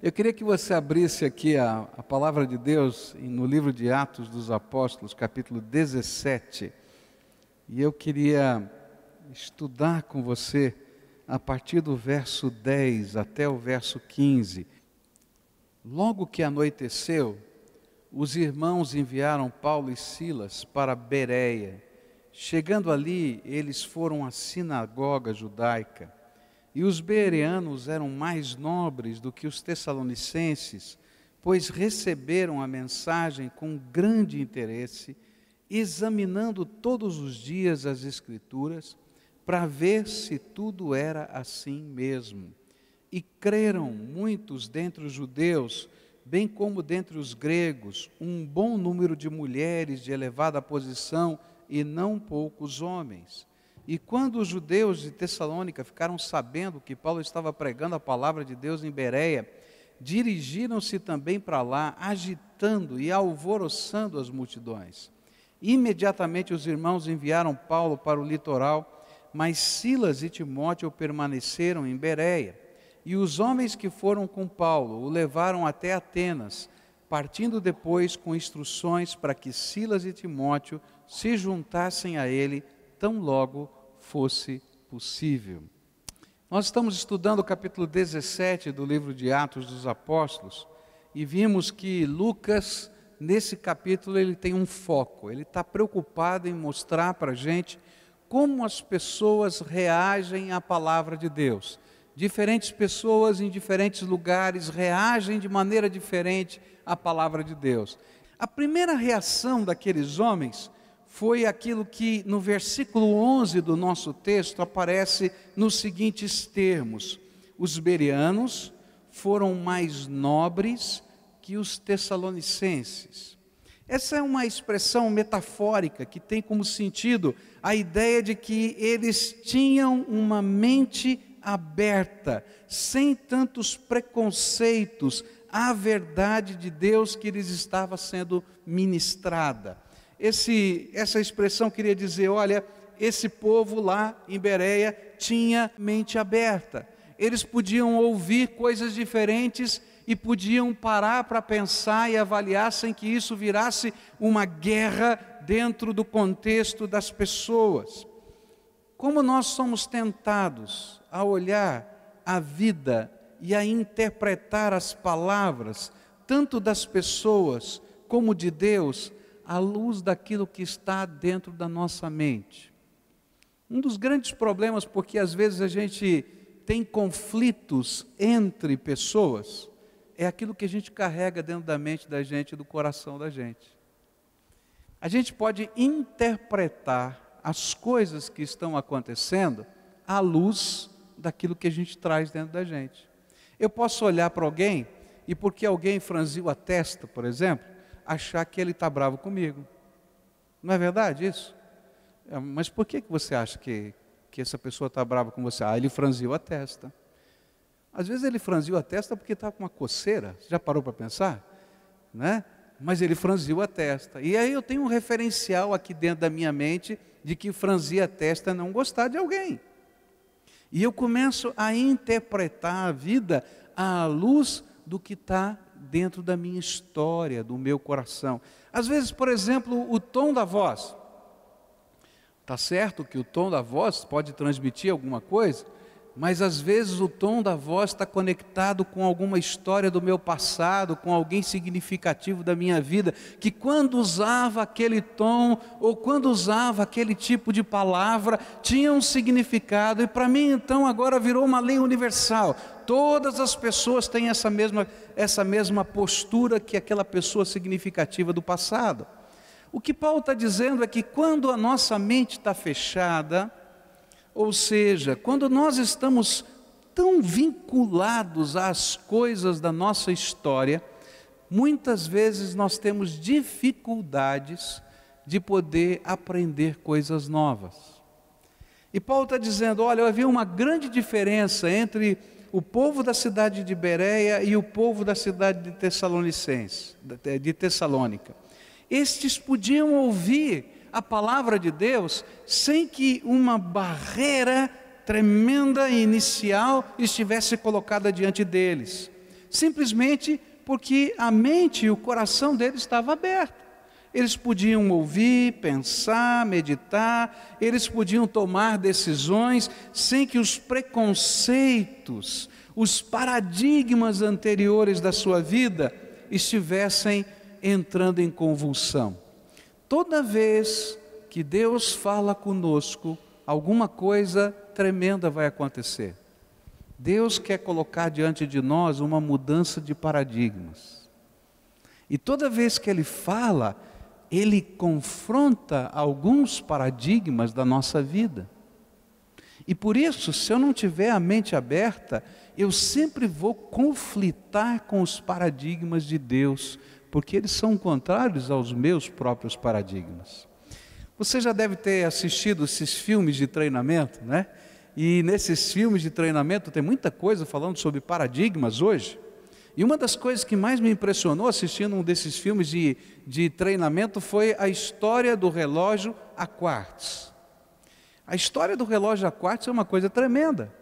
Eu queria que você abrisse aqui a palavra de Deus no livro de Atos dos Apóstolos, capítulo 17. E eu queria estudar com você a partir do verso 10 até o verso 15. Logo que anoiteceu, os irmãos enviaram Paulo e Silas para Bereia. Chegando ali, eles foram à sinagoga judaica. E os bereanos eram mais nobres do que os tessalonicenses, pois receberam a mensagem com grande interesse, examinando todos os dias as Escrituras, para ver se tudo era assim mesmo. E creram muitos dentre os judeus, bem como dentre os gregos, um bom número de mulheres de elevada posição e não poucos homens. E quando os judeus de Tessalônica ficaram sabendo que Paulo estava pregando a palavra de Deus em Bereia, dirigiram-se também para lá, agitando e alvoroçando as multidões. Imediatamente os irmãos enviaram Paulo para o litoral, mas Silas e Timóteo permaneceram em Bereia. E os homens que foram com Paulo o levaram até Atenas, partindo depois com instruções para que Silas e Timóteo se juntassem a ele tão logo fosse possível. Nós estamos estudando o capítulo 17 do livro de Atos dos Apóstolos e vimos que Lucas, nesse capítulo, ele tem um foco. Ele está preocupado em mostrar para a gente como as pessoas reagem à palavra de Deus. Diferentes pessoas em diferentes lugares reagem de maneira diferente à palavra de Deus. A primeira reação daqueles homens foi aquilo que no versículo 11 do nosso texto aparece nos seguintes termos: os bereanos foram mais nobres que os tessalonicenses. Essa é uma expressão metafórica que tem como sentido a ideia de que eles tinham uma mente aberta, sem tantos preconceitos à verdade de Deus que lhes estava sendo ministrada. Essa expressão queria dizer, olha, esse povo lá em Bereia tinha mente aberta. Eles podiam ouvir coisas diferentes e podiam parar para pensar e avaliar sem que isso virasse uma guerra dentro do contexto das pessoas. Como nós somos tentados a olhar a vida e a interpretar as palavras, tanto das pessoas como de Deus, à luz daquilo que está dentro da nossa mente. Um dos grandes problemas, porque às vezes a gente tem conflitos entre pessoas, é aquilo que a gente carrega dentro da mente da gente e do coração da gente. A gente pode interpretar as coisas que estão acontecendo à luz daquilo que a gente traz dentro da gente. Eu posso olhar para alguém e porque alguém franziu a testa, por exemplo, achar que ele está bravo comigo. Não é verdade isso? Mas por que você acha que essa pessoa está brava com você? Ele franziu a testa. Às vezes ele franziu a testa porque está com uma coceira. Você já parou para pensar? Né? Mas ele franziu a testa. E aí eu tenho um referencial aqui dentro da minha mente de que franzir a testa é não gostar de alguém. E eu começo a interpretar a vida à luz do que está dentro da minha história, do meu coração. Às vezes, por exemplo, o tom da voz. Está certo que o tom da voz pode transmitir alguma coisa, mas às vezes o tom da voz está conectado com alguma história do meu passado, com alguém significativo da minha vida, que quando usava aquele tom, ou quando usava aquele tipo de palavra, tinha um significado, e para mim então agora virou uma lei universal. Todas as pessoas têm essa mesma postura que aquela pessoa significativa do passado. O que Paulo está dizendo é que quando a nossa mente está fechada, ou seja, quando nós estamos tão vinculados às coisas da nossa história, muitas vezes nós temos dificuldades de poder aprender coisas novas. E Paulo está dizendo, olha, havia uma grande diferença entre o povo da cidade de Bereia e o povo da cidade de Tessalônica. Estes podiam ouvir a palavra de Deus sem que uma barreira tremenda e inicial estivesse colocada diante deles. simplesmente porque a mente e o coração deles estavam abertos. Eles podiam ouvir, pensar, meditar, eles podiam tomar decisões sem que os preconceitos, os paradigmas anteriores da sua vida estivessem entrando em convulsão. Toda vez que Deus fala conosco, alguma coisa tremenda vai acontecer. Deus quer colocar diante de nós uma mudança de paradigmas. E toda vez que Ele fala, Ele confronta alguns paradigmas da nossa vida. E por isso, se eu não tiver a mente aberta, eu sempre vou conflitar com os paradigmas de Deus, porque eles são contrários aos meus próprios paradigmas. Você já deve ter assistido esses filmes de treinamento, né? E nesses filmes de treinamento tem muita coisa falando sobre paradigmas hoje. E uma das coisas que mais me impressionou assistindo um desses filmes de treinamento foi a história do relógio a quartz. A história do relógio a quartz é uma coisa tremenda,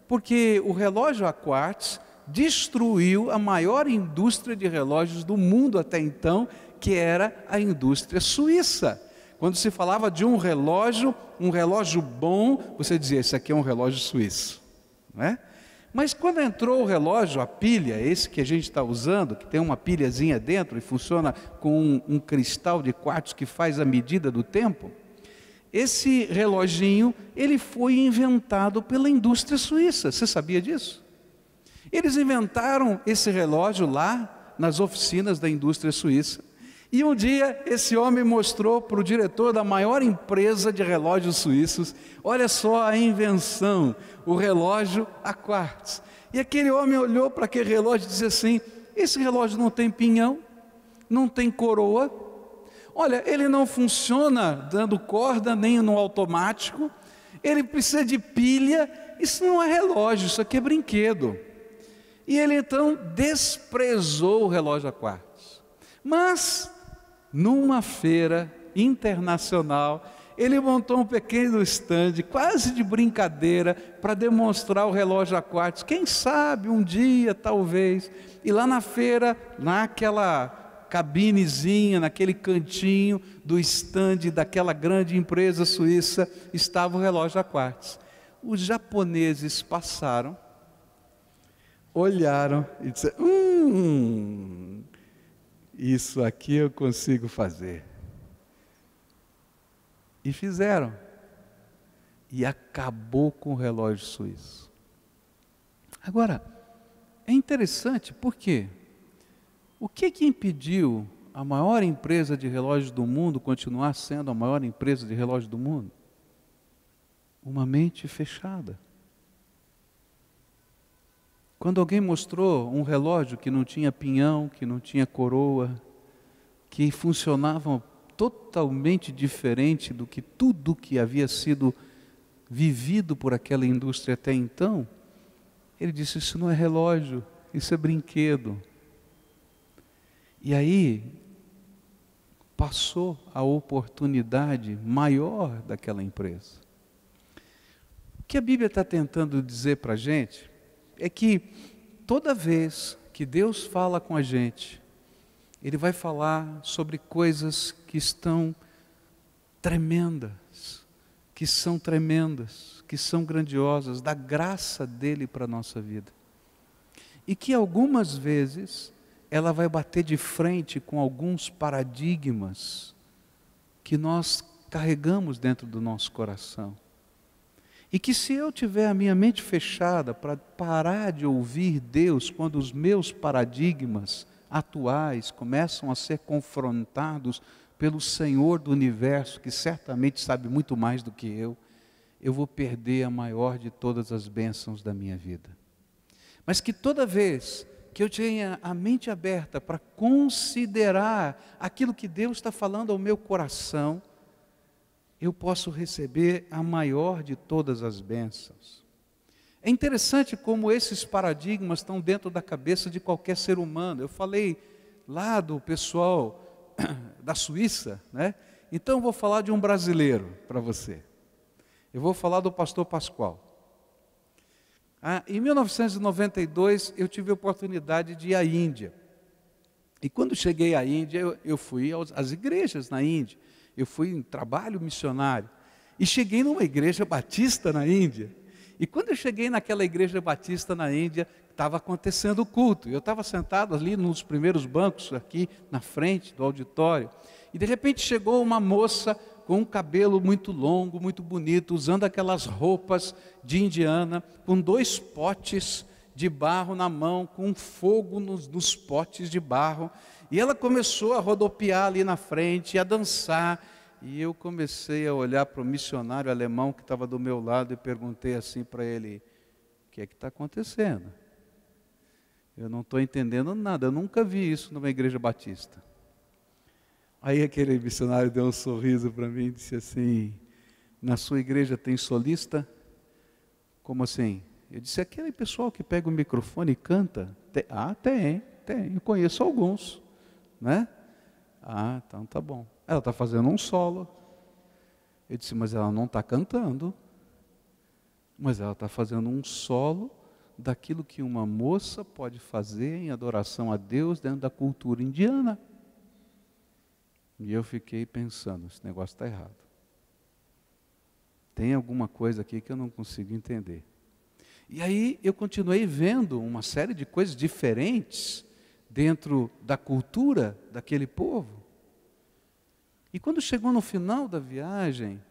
porque o relógio a quartz destruiu a maior indústria de relógios do mundo até então, que era a indústria suíça. Quando se falava de um relógio bom, você dizia, esse aqui é um relógio suíço, não é? Mas quando entrou o relógio, a pilha, esse que a gente está usando, que tem uma pilhazinha dentro e funciona com um cristal de quartzo que faz a medida do tempo, esse reloginho, ele foi inventado pela indústria suíça. Você sabia disso? Eles inventaram esse relógio lá nas oficinas da indústria suíça. E um dia esse homem mostrou para o diretor da maior empresa de relógios suíços, olha só a invenção, o relógio a quartzo. E aquele homem olhou para aquele relógio e disse assim, esse relógio não tem pinhão, não tem coroa, olha, ele não funciona dando corda nem no automático, ele precisa de pilha, isso não é relógio, isso aqui é brinquedo. E ele então desprezou o relógio a quartzo. Mas numa feira internacional, ele montou um pequeno estande, quase de brincadeira, para demonstrar o relógio a quartzo. Quem sabe um dia, talvez. E lá na feira, naquela cabinezinha, naquele cantinho do estande daquela grande empresa suíça, estava o relógio a quartzo. Os japoneses passaram, olharam e disseram, isso aqui eu consigo fazer. E fizeram. E acabou com o relógio suíço. Agora, é interessante, por quê? O que impediu a maior empresa de relógios do mundo continuar sendo a maior empresa de relógios do mundo? Uma mente fechada. Quando alguém mostrou um relógio que não tinha pinhão, que não tinha coroa, que funcionava totalmente diferente do que tudo que havia sido vivido por aquela indústria até então, ele disse, isso não é relógio, isso é brinquedo. E aí, passou a oportunidade maior daquela empresa. O que a Bíblia está tentando dizer para a gente é que toda vez que Deus fala com a gente, Ele vai falar sobre coisas que estão tremendas, que são grandiosas, da graça dEle para a nossa vida. E que algumas vezes ela vai bater de frente com alguns paradigmas que nós carregamos dentro do nosso coração. E que se eu tiver a minha mente fechada para parar de ouvir Deus, quando os meus paradigmas atuais começam a ser confrontados pelo Senhor do universo, que certamente sabe muito mais do que eu vou perder a maior de todas as bênçãos da minha vida. Mas que toda vez que eu tenha a mente aberta para considerar aquilo que Deus está falando ao meu coração, eu posso receber a maior de todas as bênçãos. É interessante como esses paradigmas estão dentro da cabeça de qualquer ser humano. Eu falei lá do pessoal da Suíça, né? Então eu vou falar de um brasileiro para você. Eu vou falar do pastor Pascoal. Em 1992, eu tive a oportunidade de ir à Índia. E quando cheguei à Índia, eu fui às igrejas na Índia. Eu fui em trabalho missionário. E cheguei numa igreja batista na Índia. E quando eu cheguei naquela igreja batista na Índia, estava acontecendo o culto. Eu estava sentado ali nos primeiros bancos, aqui na frente do auditório. E de repente chegou uma moça com um cabelo muito longo, muito bonito, usando aquelas roupas de indiana, com 2 potes de barro na mão, com fogo nos potes de barro, e ela começou a rodopiar ali na frente, a dançar, e eu comecei a olhar para o missionário alemão que estava do meu lado e perguntei assim para ele: o que é que está acontecendo? Eu não estou entendendo nada, eu nunca vi isso numa igreja batista. Aí aquele missionário deu um sorriso para mim e disse assim: na sua igreja tem solista? Como assim? Eu disse: aquele pessoal que pega o microfone e canta. Tem, eu conheço alguns, né? Então tá bom. Ela está fazendo um solo. Eu disse: mas ela não está cantando. Mas ela está fazendo um solo daquilo que uma moça pode fazer em adoração a Deus dentro da cultura indiana. E eu fiquei pensando: esse negócio está errado. Tem alguma coisa aqui que eu não consigo entender. E aí eu continuei vendo uma série de coisas diferentes dentro da cultura daquele povo. E quando chegou no final da viagem,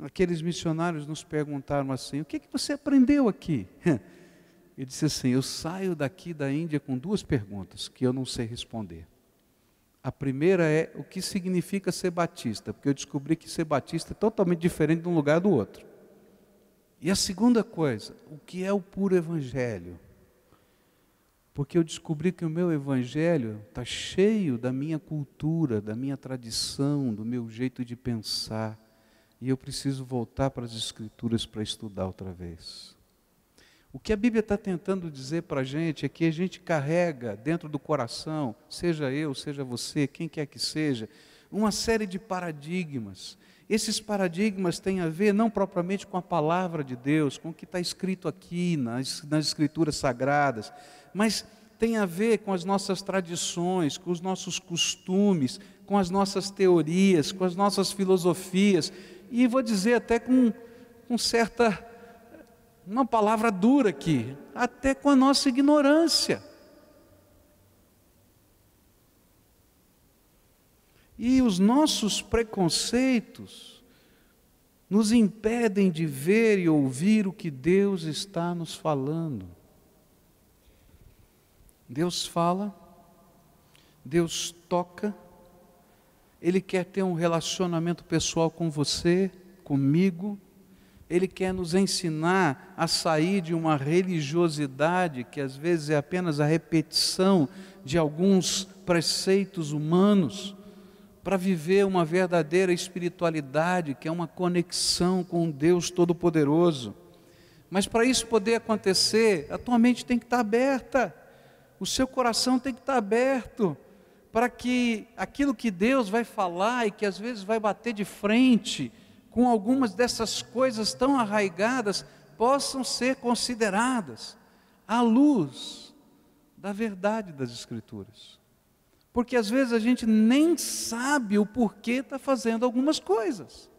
aqueles missionários nos perguntaram assim: o que você aprendeu aqui? Ele disse assim: eu saio daqui da Índia com 2 perguntas que eu não sei responder. A primeira é: o que significa ser batista? Porque eu descobri que ser batista é totalmente diferente de um lugar do outro. E a segunda coisa: o que é o puro evangelho? Porque eu descobri que o meu evangelho está cheio da minha cultura, da minha tradição, do meu jeito de pensar. E eu preciso voltar para as Escrituras para estudar outra vez. O que a Bíblia está tentando dizer para a gente é que a gente carrega dentro do coração, seja eu, seja você, quem quer que seja, uma série de paradigmas. Esses paradigmas têm a ver não propriamente com a palavra de Deus, com o que está escrito aqui nas Escrituras Sagradas, mas tem a ver com as nossas tradições, com os nossos costumes, com as nossas teorias, com as nossas filosofias, e vou dizer até com certa, uma palavra dura aqui, até com a nossa ignorância. E os nossos preconceitos nos impedem de ver e ouvir o que Deus está nos falando. Deus fala, Deus toca, Ele quer ter um relacionamento pessoal com você, comigo. Ele quer nos ensinar a sair de uma religiosidade que às vezes é apenas a repetição de alguns preceitos humanos, para viver uma verdadeira espiritualidade, que é uma conexão com Deus Todo-Poderoso. Mas para isso poder acontecer, a tua mente tem que estar aberta, o seu coração tem que estar aberto, para que aquilo que Deus vai falar e que às vezes vai bater de frente com algumas dessas coisas tão arraigadas, possam ser consideradas à luz da verdade das Escrituras. Porque às vezes a gente nem sabe o porquê está fazendo algumas coisas.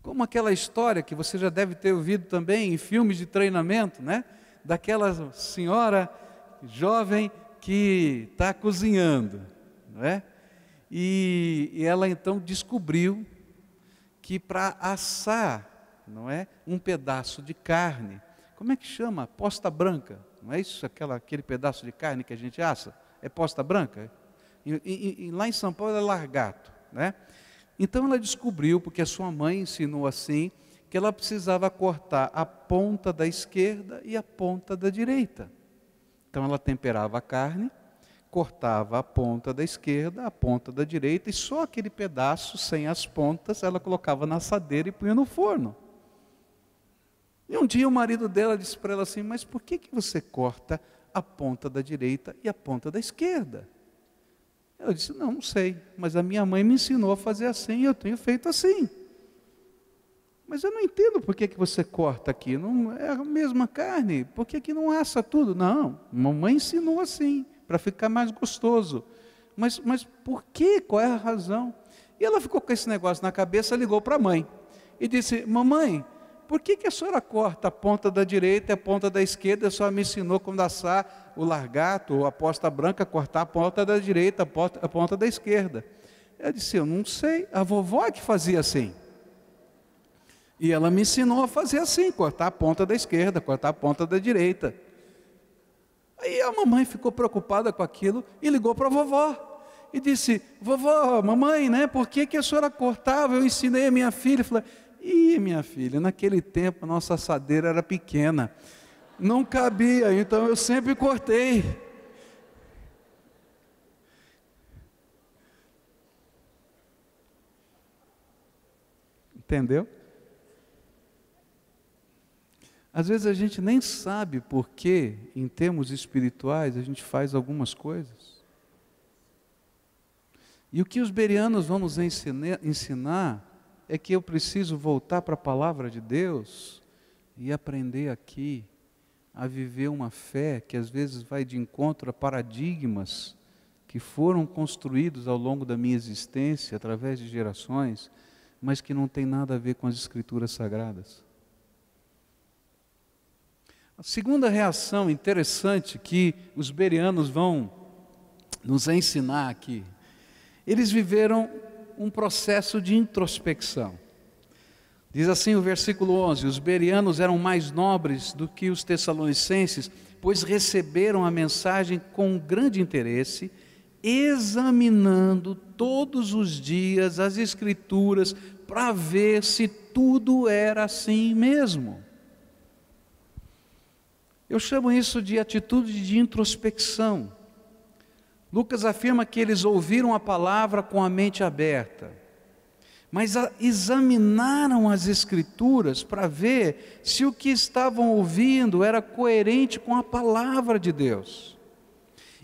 Como aquela história que você já deve ter ouvido também em filmes de treinamento, né? Daquela senhora jovem que está cozinhando, não é? E ela então descobriu que para assar, não é, um pedaço de carne, como é que chama? Posta branca, não é isso? Aquele pedaço de carne que a gente assa? É posta branca? E lá em São Paulo é largato, né? Então ela descobriu, porque a sua mãe ensinou assim, que ela precisava cortar a ponta da esquerda e a ponta da direita. Então ela temperava a carne, cortava a ponta da esquerda, a ponta da direita, e só aquele pedaço, sem as pontas, ela colocava na assadeira e punha no forno. E um dia o marido dela disse para ela assim: mas por que você corta a ponta da direita e a ponta da esquerda? Eu disse: não sei, mas a minha mãe me ensinou a fazer assim e eu tenho feito assim. mas eu não entendo por que você corta aqui, não é a mesma carne, por que não assa tudo? Não, mamãe ensinou assim, para ficar mais gostoso. Mas por quê? Qual é a razão? E ela ficou com esse negócio na cabeça, ligou para a mãe e disse: mamãe, por que a senhora corta a ponta da direita e a ponta da esquerda? A senhora me ensinou quando assar o largato ou a posta branca, cortar a ponta da direita, a ponta da esquerda. Ela disse: eu não sei, a vovó é que fazia assim. E ela me ensinou a fazer assim, cortar a ponta da esquerda, cortar a ponta da direita. Aí a mamãe ficou preocupada com aquilo e ligou para a vovó. E disse: vovó, mamãe, né, por que a senhora cortava? Eu ensinei a minha filha. Eu falei: minha filha, naquele tempo a nossa assadeira era pequena, não cabia, então eu sempre cortei. Entendeu? Às vezes a gente nem sabe por que, em termos espirituais, a gente faz algumas coisas. E o que os bereanos vão nos ensinar é que eu preciso voltar para a palavra de Deus e aprender aqui a viver uma fé que às vezes vai de encontro a paradigmas que foram construídos ao longo da minha existência, através de gerações, mas que não tem nada a ver com as Escrituras Sagradas. A segunda reação interessante que os bereanos vão nos ensinar aqui, eles viveram um processo de introspecção. Diz assim o versículo 11: os bereanos eram mais nobres do que os tessalonicenses, pois receberam a mensagem com grande interesse, examinando todos os dias as Escrituras para ver se tudo era assim mesmo. Eu chamo isso de atitude de introspecção. Lucas afirma que eles ouviram a palavra com a mente aberta, mas examinaram as Escrituras para ver se o que estavam ouvindo era coerente com a palavra de Deus.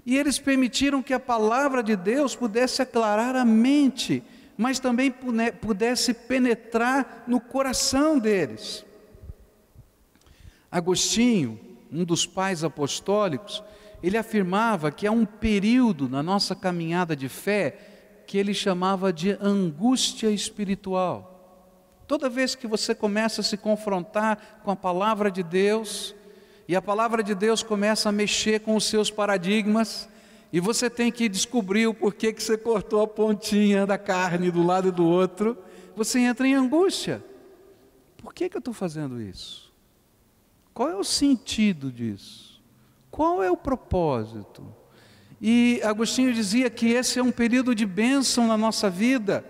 E eles permitiram que a palavra de Deus pudesse aclarar a mente, mas também pudesse penetrar no coração deles. Agostinho, um dos pais apostólicos, ele afirmava que há um período na nossa caminhada de fé que ele chamava de angústia espiritual. Toda vez que você começa a se confrontar com a palavra de Deus, e a palavra de Deus começa a mexer com os seus paradigmas, e você tem que descobrir o porquê que você cortou a pontinha da carne do lado do outro, você entra em angústia. Por que eu estou fazendo isso? Qual é o sentido disso? Qual é o propósito? E Agostinho dizia que esse é um período de bênção na nossa vida,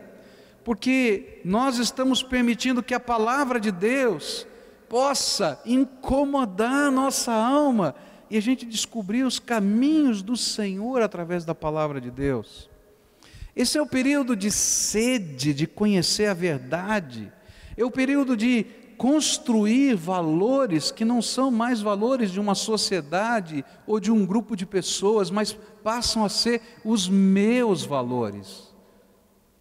porque nós estamos permitindo que a palavra de Deus possa incomodar a nossa alma, e a gente descobrir os caminhos do Senhor através da palavra de Deus. Esse é o período de sede, de conhecer a verdade, é o período de construir valores que não são mais valores de uma sociedade ou de um grupo de pessoas, mas passam a ser os meus valores,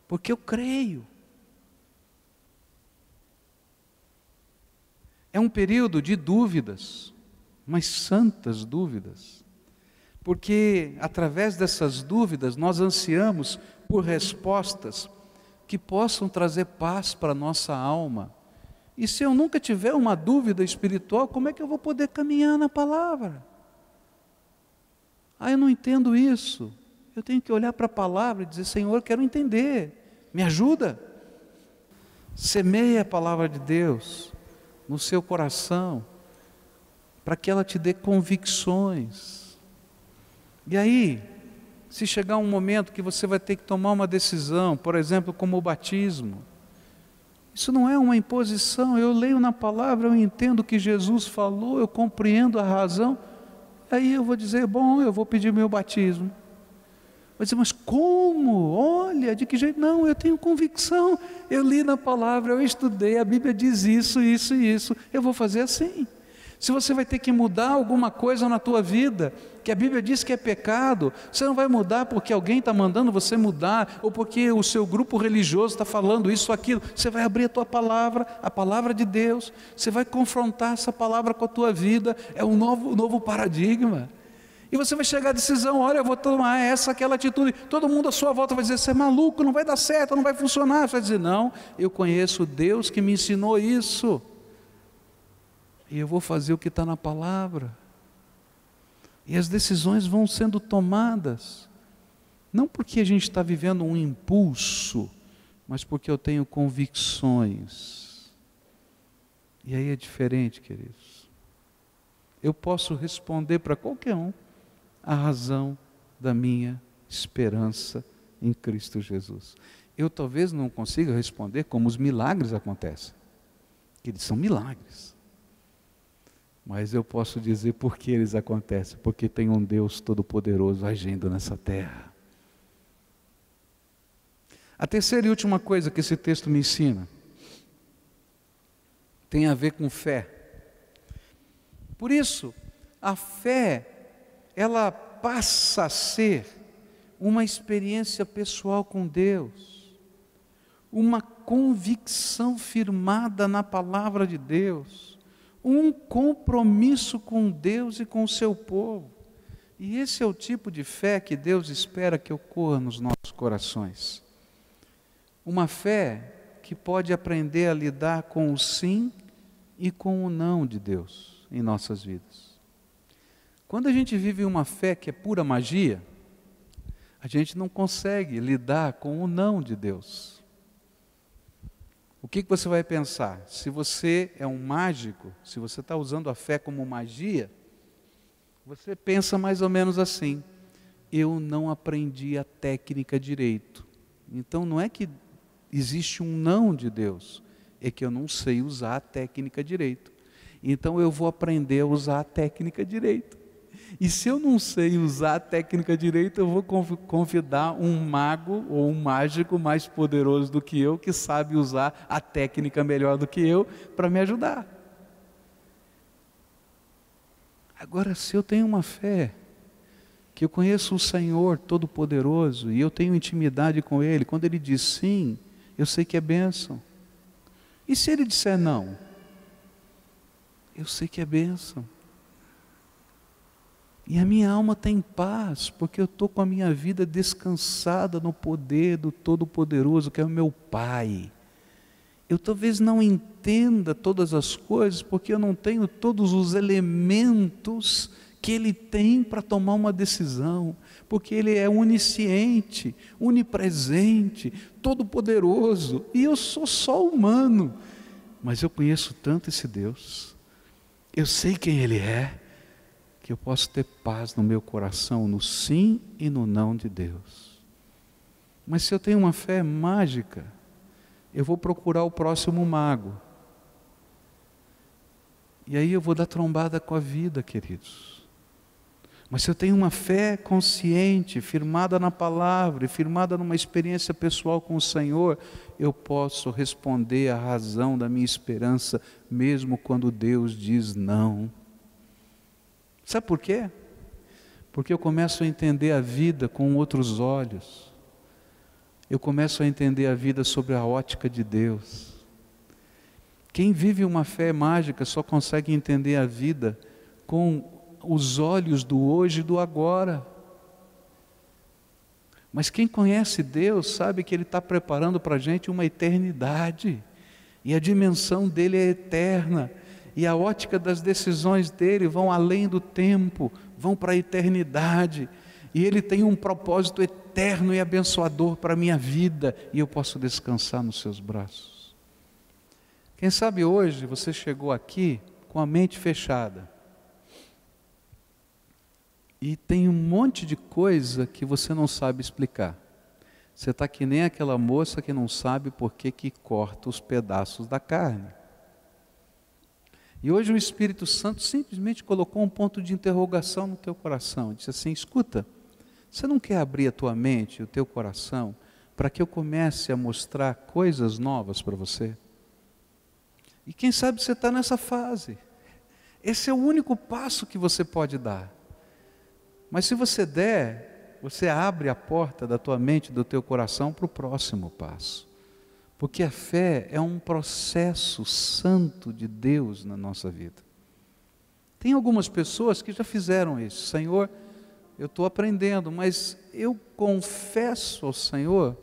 porque eu creio. É um período de dúvidas, mas santas dúvidas, porque através dessas dúvidas nós ansiamos por respostas que possam trazer paz para a nossa alma. E se eu nunca tiver uma dúvida espiritual, como é que eu vou poder caminhar na palavra? Eu não entendo isso. Eu tenho que olhar para a palavra e dizer: Senhor, eu quero entender, me ajuda. Semeie a palavra de Deus no seu coração, para que ela te dê convicções. E aí, se chegar um momento que você vai ter que tomar uma decisão, por exemplo, como o batismo, isso não é uma imposição. Eu leio na palavra, eu entendo o que Jesus falou, eu compreendo a razão, aí eu vou dizer: bom, eu vou pedir meu batismo. Vai dizer: mas como? Olha, de que jeito? Não, eu tenho convicção, eu li na palavra, eu estudei, a Bíblia diz isso, isso e isso, eu vou fazer assim. Se você vai ter que mudar alguma coisa na tua vida, que a Bíblia diz que é pecado, você não vai mudar porque alguém está mandando você mudar, ou porque o seu grupo religioso está falando isso ou aquilo. Você vai abrir a palavra de Deus, você vai confrontar essa palavra com a tua vida, é um novo paradigma. E você vai chegar à decisão, olha, eu vou tomar aquela atitude. Todo mundo à sua volta vai dizer, você é maluco, não vai dar certo, não vai funcionar. Você vai dizer, não, eu conheço Deus que me ensinou isso. E eu vou fazer o que está na palavra. E as decisões vão sendo tomadas. Não porque a gente está vivendo um impulso, mas porque eu tenho convicções. E aí é diferente, queridos. Eu posso responder para qualquer um a razão da minha esperança em Cristo Jesus. Eu talvez não consiga responder como os milagres acontecem. Eles são milagres. Mas eu posso dizer por que eles acontecem. Porque tem um Deus Todo-Poderoso agindo nessa terra. A terceira e última coisa que esse texto me ensina tem a ver com fé. Por isso, a fé, ela passa a ser uma experiência pessoal com Deus, uma convicção firmada na palavra de Deus, um compromisso com Deus e com o seu povo. E esse é o tipo de fé que Deus espera que ocorra nos nossos corações. Uma fé que pode aprender a lidar com o sim e com o não de Deus em nossas vidas. Quando a gente vive uma fé que é pura magia, a gente não consegue lidar com o não de Deus. O que você vai pensar? Se você é um mágico, se você está usando a fé como magia, você pensa mais ou menos assim: eu não aprendi a técnica direito. Então não é que existe um não de Deus, é que eu não sei usar a técnica direito. Então eu vou aprender a usar a técnica direito. E se eu não sei usar a técnica direito, eu vou convidar um mago ou um mágico mais poderoso do que eu, que sabe usar a técnica melhor do que eu, para me ajudar. Agora, se eu tenho uma fé, que eu conheço o Senhor Todo-Poderoso, e eu tenho intimidade com Ele, quando Ele diz sim, eu sei que é bênção. E se Ele disser não? Eu sei que é bênção. E a minha alma tem paz, porque eu estou com a minha vida descansada no poder do Todo-Poderoso, que é o meu Pai. Eu talvez não entenda todas as coisas, porque eu não tenho todos os elementos que Ele tem para tomar uma decisão, porque Ele é onisciente, onipresente, todo-poderoso, e eu sou só humano, mas eu conheço tanto esse Deus, eu sei quem Ele é, que eu posso ter paz no meu coração, no sim e no não de Deus. Mas se eu tenho uma fé mágica, eu vou procurar o próximo mago, e aí eu vou dar trombada com a vida, queridos. Mas se eu tenho uma fé consciente, firmada na palavra, e firmada numa experiência pessoal com o Senhor, eu posso responder à razão da minha esperança, mesmo quando Deus diz não. Sabe por quê? Porque eu começo a entender a vida com outros olhos. Eu começo a entender a vida sobre a ótica de Deus. Quem vive uma fé mágica só consegue entender a vida com os olhos do hoje e do agora. Mas quem conhece Deus sabe que Ele está preparando para a gente uma eternidade. E a dimensão dEle é eterna. E a ótica das decisões dEle vão além do tempo, vão para a eternidade. E Ele tem um propósito eterno e abençoador para a minha vida. E eu posso descansar nos seus braços. Quem sabe hoje você chegou aqui com a mente fechada. E tem um monte de coisa que você não sabe explicar. Você está que nem aquela moça que não sabe por que corta os pedaços da carne. E hoje o Espírito Santo simplesmente colocou um ponto de interrogação no teu coração. Disse assim: escuta, você não quer abrir a tua mente, o teu coração, para que eu comece a mostrar coisas novas para você? E quem sabe você está nessa fase. Esse é o único passo que você pode dar. Mas se você der, você abre a porta da tua mente, do teu coração para o próximo passo. Porque a fé é um processo santo de Deus na nossa vida. Tem algumas pessoas que já fizeram isso. Senhor, eu estou aprendendo, mas eu confesso ao Senhor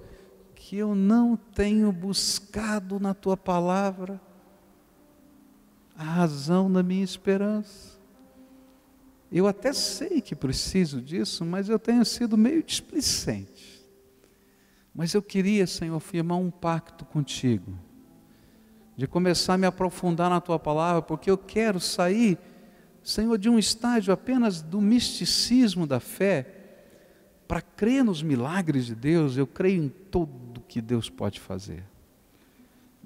que eu não tenho buscado na tua palavra a razão da minha esperança. Eu até sei que preciso disso, mas eu tenho sido meio displicente. Mas eu queria, Senhor, firmar um pacto contigo, de começar a me aprofundar na tua palavra, porque eu quero sair, Senhor, de um estágio apenas do misticismo da fé, para crer nos milagres de Deus. Eu creio em tudo que Deus pode fazer.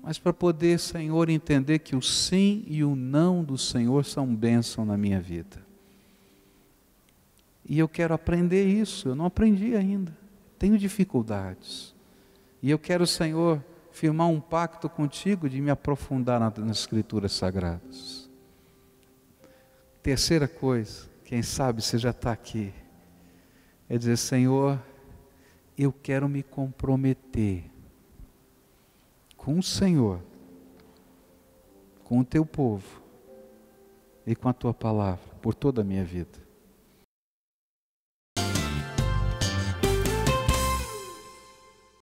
Mas para poder, Senhor, entender que o sim e o não do Senhor são bênção na minha vida. E eu quero aprender isso, eu não aprendi ainda. Tenho dificuldades. E eu quero, Senhor, firmar um pacto contigo de me aprofundar nas Escrituras Sagradas. Terceira coisa, quem sabe você já está aqui, é dizer: Senhor, eu quero me comprometer com o Senhor, com o teu povo e com a tua palavra por toda a minha vida.